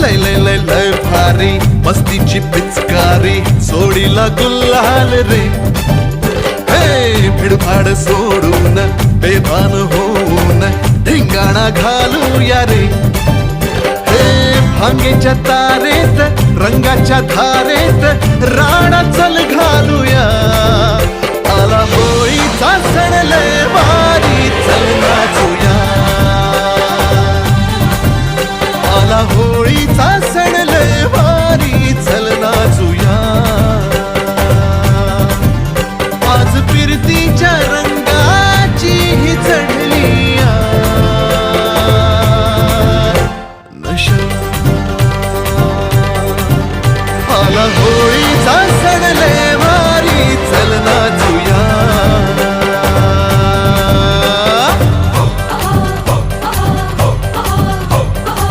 लय लय लय लय भारी मस्तीची पिचकारी सोडीला गुल्हाल रे. हे भिडभाड सोडून बेभान होऊन धिंगाणा घालूया रे. हे भांगेच्या तारेत रंगाच्या धारेत राणा चल घालूया. आला होळीचा सण लय भारी चल नाचूया. आला होळीचा सण